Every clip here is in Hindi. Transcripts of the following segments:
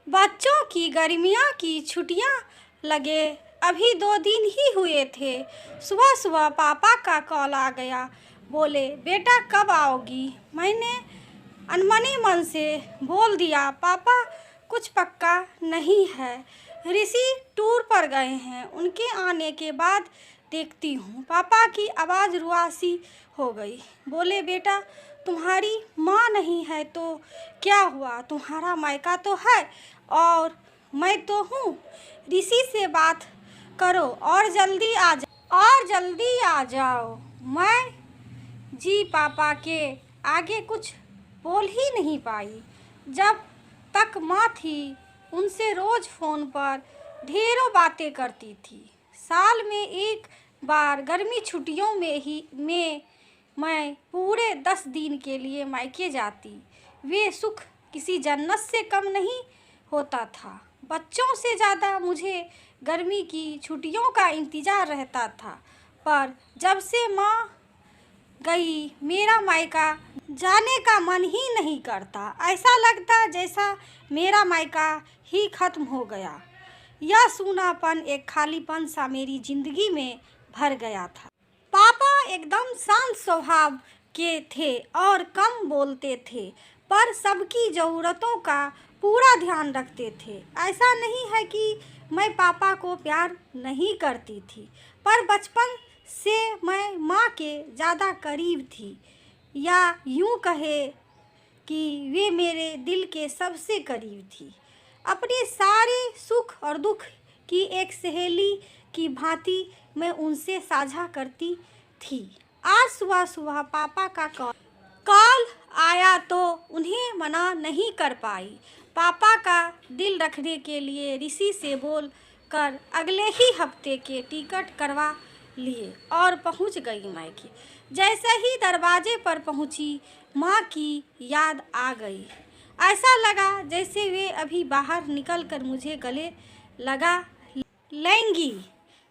बच्चों की गर्मियों की छुट्टियां लगे अभी 2 दिन ही हुए थे। सुबह सुबह पापा का कॉल आ गया। बोले, बेटा कब आओगी? मैंने अनमने मन से बोल दिया, पापा कुछ पक्का नहीं है। ऋषि टूर पर गए हैं, उनके आने के बाद देखती हूँ। पापा की आवाज़ रुआसी हो गई। बोले, बेटा तुम्हारी माँ नहीं है तो क्या हुआ? तुम्हारा मायका तो है और मैं तो हूँ। ऋषि से बात करो और जल्दी आ जाओ। मैं जी पापा के आगे कुछ बोल ही नहीं पाई। जब तक माँ थी उनसे रोज़ फ़ोन पर ढेरों बातें करती थी। साल में एक बार गर्मी छुट्टियों में मैं पूरे 10 दिन के लिए मायके जाती। वे सुख किसी जन्नत से कम नहीं होता था। बच्चों से ज़्यादा मुझे गर्मी की छुट्टियों का इंतज़ार रहता था। पर जब से माँ गई मेरा मायका जाने का मन ही नहीं करता। ऐसा लगता जैसा मेरा मायका ही ख़त्म हो गया। यह सूनापन, एक खालीपन सा मेरी ज़िंदगी में भर गया था। पापा एकदम शांत स्वभाव के थे और कम बोलते थे, पर सबकी ज़रूरतों का पूरा ध्यान रखते थे। ऐसा नहीं है कि मैं पापा को प्यार नहीं करती थी, पर बचपन से मैं माँ के ज़्यादा करीब थी, या यूँ कहे कि वे मेरे दिल के सबसे करीब थी। अपने सारे सुख और दुख की एक सहेली की भांति मैं उनसे साझा करती थी। आज सुबह सुबह पापा का कॉल आया तो उन्हें मना नहीं कर पाई। पापा का दिल रखने के लिए ऋषि से बोल कर अगले ही हफ्ते के टिकट करवा लिए और पहुंच गई मायके। जैसे ही दरवाजे पर पहुंची, माँ की याद आ गई। ऐसा लगा जैसे वे अभी बाहर निकलकर मुझे गले लगा लेंगी।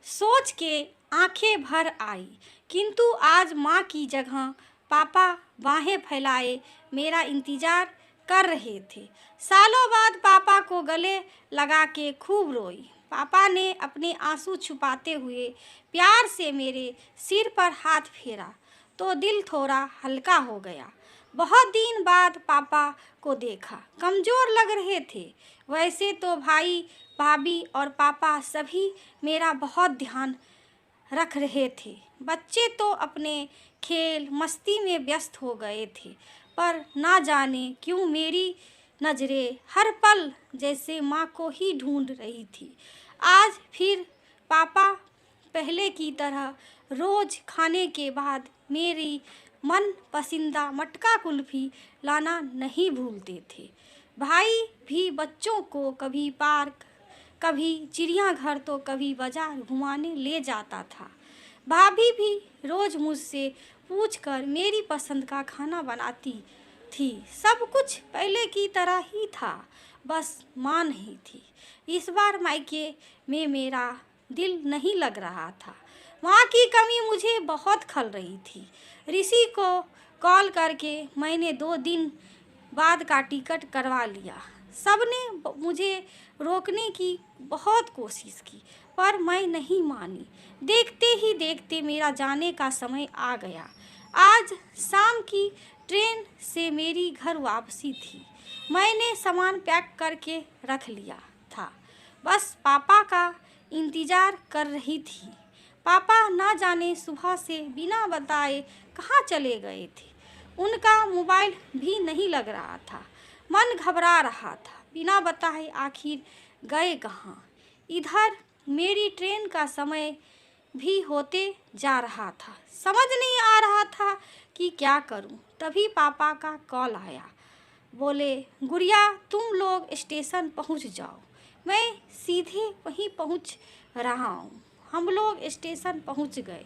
सोच के आंखें भर आई, किंतु आज माँ की जगह पापा बाहें फैलाए मेरा इंतज़ार कर रहे थे। सालों बाद पापा को गले लगा के खूब रोई। पापा ने अपने आंसू छुपाते हुए प्यार से मेरे सिर पर हाथ फेरा तो दिल थोड़ा हल्का हो गया। बहुत दिन बाद पापा को देखा। कमज़ोर लग रहे थे। वैसे तो भाई भाभी और पापा सभी मेरा बहुत ध्यान रख रहे थे। बच्चे तो अपने खेल मस्ती में व्यस्त हो गए थे, पर ना जाने क्यों मेरी नज़रें हर पल जैसे माँ को ही ढूंढ रही थी। आज फिर पापा पहले की तरह रोज़ खाने के बाद मेरी मन पसंदीदा मटका कुल्फ़ी लाना नहीं भूलते थे। भाई भी बच्चों को कभी पार्क, कभी चिड़ियाघर तो कभी बाजार घुमाने ले जाता था। भाभी भी रोज़ मुझसे पूछकर मेरी पसंद का खाना बनाती थी। सब कुछ पहले की तरह ही था, बस माँ नहीं थी। इस बार मायके में मेरा दिल नहीं लग रहा था। माँ की कमी मुझे बहुत खल रही थी। ऋषि को कॉल करके मैंने 2 दिन बाद का टिकट करवा लिया। सबने मुझे रोकने की बहुत कोशिश की, पर मैं नहीं मानी। देखते ही देखते मेरा जाने का समय आ गया। आज शाम की ट्रेन से मेरी घर वापसी थी। मैंने सामान पैक करके रख लिया था, बस पापा का इंतज़ार कर रही थी। पापा ना जाने सुबह से बिना बताए कहाँ चले गए थे। उनका मोबाइल भी नहीं लग रहा था। मन घबरा रहा था, बिना बताए आखिर गए कहाँ। इधर मेरी ट्रेन का समय भी होते जा रहा था। समझ नहीं आ रहा था कि क्या करूं। तभी पापा का कॉल आया। बोले, गुड़िया तुम लोग स्टेशन पहुंच जाओ। मैं सीधे वहीं पहुंच रहा हूं। हम लोग स्टेशन पहुंच गए।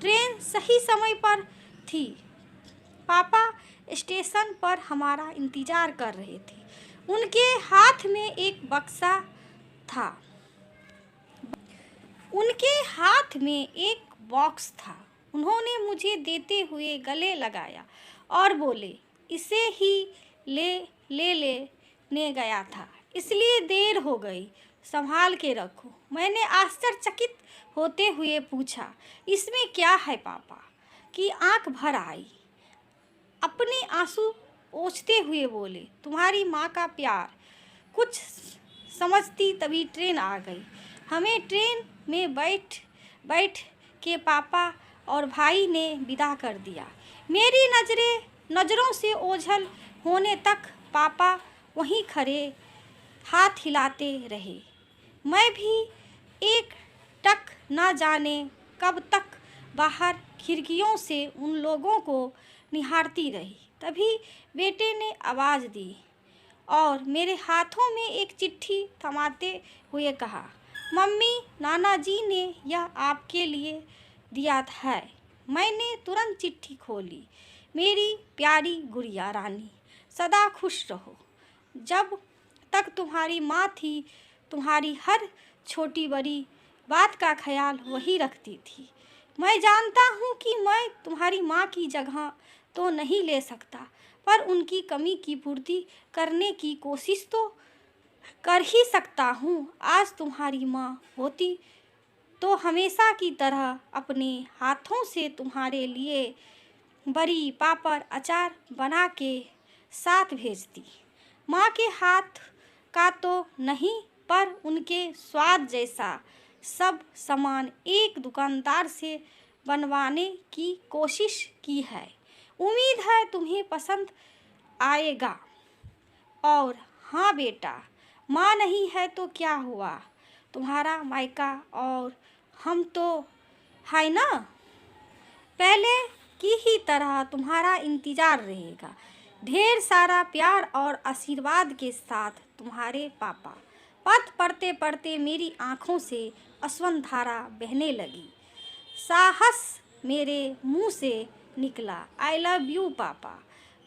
ट्रेन सही समय पर थी। पापा स्टेशन पर हमारा इंतज़ार कर रहे थे। उनके हाथ में एक बक्सा था। उनके हाथ में एक बॉक्स था। उन्होंने मुझे देते हुए गले लगाया और बोले, इसे ही ले लेने गया था। इसलिए देर हो गई, संभाल के रखो। मैंने आश्चर्यचकित होते हुए पूछा, इसमें क्या है पापा? की आंख भर आई। अपने आंसू पोंछते हुए बोले, तुम्हारी माँ का प्यार। कुछ समझती तभी ट्रेन आ गई। हमें ट्रेन में बैठ बैठ के पापा और भाई ने विदा कर दिया। मेरी नज़रों से ओझल होने तक पापा वहीं खड़े हाथ हिलाते रहे। मैं भी एक टक न जाने कब तक बाहर खिड़कियों से उन लोगों को निहारती रही। तभी बेटे ने आवाज़ दी और मेरे हाथों में एक चिट्ठी थमाते हुए कहा, मम्मी, नाना जी ने यह आपके लिए दिया है। मैंने तुरंत चिट्ठी खोली। मेरी प्यारी गुड़िया रानी, सदा खुश रहो। जब तक तुम्हारी माँ थी, तुम्हारी हर छोटी बड़ी बात का ख्याल वही रखती थी। मैं जानता हूँ कि मैं तुम्हारी माँ की जगह तो नहीं ले सकता, पर उनकी कमी की पूर्ति करने की कोशिश तो कर ही सकता हूँ। आज तुम्हारी माँ होती तो हमेशा की तरह अपने हाथों से तुम्हारे लिए बड़ी पापड़ अचार बना के साथ भेजती। माँ के हाथ का तो नहीं, पर उनके स्वाद जैसा सब सामान एक दुकानदार से बनवाने की कोशिश की है। उम्मीद है तुम्हें पसंद आएगा। और हाँ बेटा, माँ नहीं है तो क्या हुआ, तुम्हारा मायका और हम तो है ना। पहले की ही तरह तुम्हारा इंतज़ार रहेगा। ढेर सारा प्यार और आशीर्वाद के साथ, तुम्हारे पापा। पत्र पढ़ते पढ़ते मेरी आँखों से अश्रुधारा बहने लगी। साहस मेरे मुंह से निकला, आई लव यू पापा।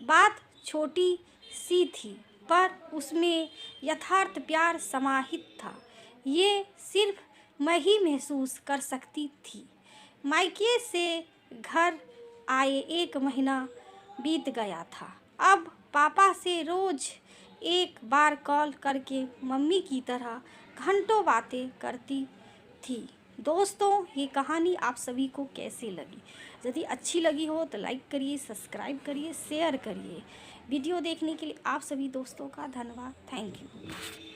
बात छोटी सी थी, पर उसमें यथार्थ प्यार समाहित था। ये सिर्फ मैं ही महसूस कर सकती थी। मायके से घर आए 1 महीना बीत गया था। अब पापा से रोज़ एक बार कॉल करके मम्मी की तरह घंटों बातें करती थी। दोस्तों, ये कहानी आप सभी को कैसी लगी? यदि अच्छी लगी हो तो लाइक करिए, सब्सक्राइब करिए, शेयर करिए। वीडियो देखने के लिए आप सभी दोस्तों का धन्यवाद। Thank you.